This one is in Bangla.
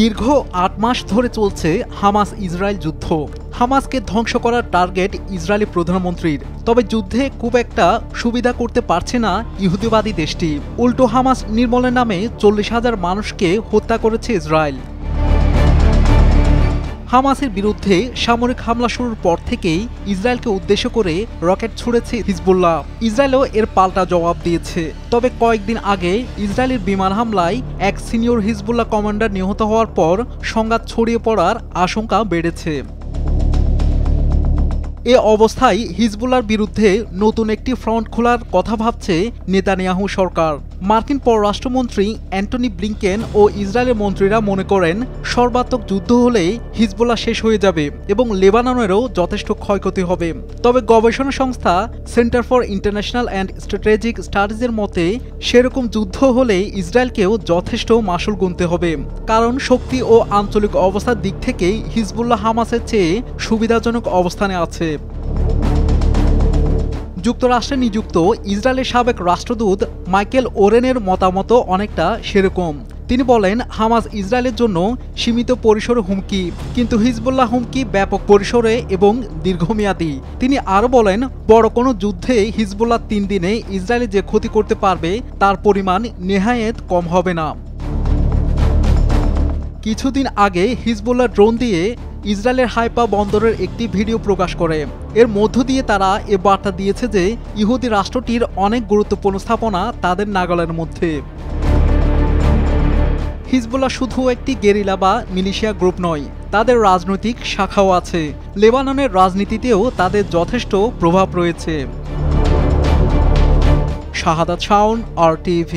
দীর্ঘ ৮ মাস ধরে চলছে হামাস ইসরায়েল যুদ্ধ। হামাসকে ধ্বংস করার টার্গেট ইসরায়েলি প্রধানমন্ত্রীর। তবে যুদ্ধে খুব একটা সুবিধা করতে পারছে না ইহুদিবাদী দেশটি। উল্টো হামাস নির্মূলের নামে ৪০,০০০ মানুষকে হত্যা করেছে ইসরায়েল। হামাসের বিরুদ্ধে সামরিক হামলা শুরুর পর থেকেই ইসরায়েলকে উদ্দেশ্য করে রকেট ছুড়েছে হিজবুল্লাহ। ইসরায়েলও এর পাল্টা জবাব দিয়েছে। তবে কয়েকদিন আগে ইসরায়েলের বিমান হামলায় এক সিনিয়র হিজবুল্লাহ কমান্ডার নিহত হওয়ার পর সংঘাত ছড়িয়ে পড়ার আশঙ্কা বেড়েছে। এ অবস্থায় হিজবুল্লাহর বিরুদ্ধে নতুন একটি ফ্রন্ট খোলার কথা ভাবছে নেতানিয়াহু সরকার। মার্কিন পররাষ্ট্রমন্ত্রী অ্যান্টনি ব্লিংকেন ও ইসরায়েলের মন্ত্রীরা মনে করেন সর্বাত্মক যুদ্ধ হলেই হিজবুল্লাহ শেষ হয়ে যাবে এবং লেবাননেরও যথেষ্ট ক্ষয়ক্ষতি হবে। তবে গবেষণা সংস্থা centre for international and strategic স্টাডিজের মতে সেরকম যুদ্ধ হলে ইসরায়েলকেও যথেষ্ট মাশুল গুনতে হবে, কারণ শক্তি ও আঞ্চলিক অবস্থার দিক থেকেই হিজবুল্লাহ হামাসের চেয়ে সুবিধাজনক অবস্থানে আছে। যুক্তরাষ্ট্রে নিযুক্ত ইসরায়েলের সাবেক রাষ্ট্রদূত মাইকেল ওরেনের মতামত অনেকটা সেরকম। তিনি বলেন, হামাস ইসরায়েলের জন্য সীমিত পরিসরে হুমকি, কিন্তু হিজবুল্লাহ হুমকি ব্যাপক পরিসরে এবং দীর্ঘমেয়াদী। তিনি আরও বলেন, বড় কোনো যুদ্ধে হিজবুল্লাহ ৩ দিনে ইসরায়েলে যে ক্ষতি করতে পারবে তার পরিমাণ নেহায়েত কম হবে না। কিছুদিন আগে হিজবুল্লাহ ড্রোন দিয়ে ইসরায়েলের হাইফা বন্দরের একটি ভিডিও প্রকাশ করে। এর মধ্য দিয়ে তারা এ বার্তা দিয়েছে যে ইহুদি রাষ্ট্রটির অনেক গুরুত্বপূর্ণ স্থাপনা তাদের নাগালের মধ্যে। হিজবুল্লাহ শুধু একটি গেরিলা বা মিলিশিয়া গ্রুপ নয়, তাদের রাজনৈতিক শাখাও আছে। লেবাননের রাজনীতিতেও তাদের যথেষ্ট প্রভাব রয়েছে। শাহাদাত শাওন, RTV।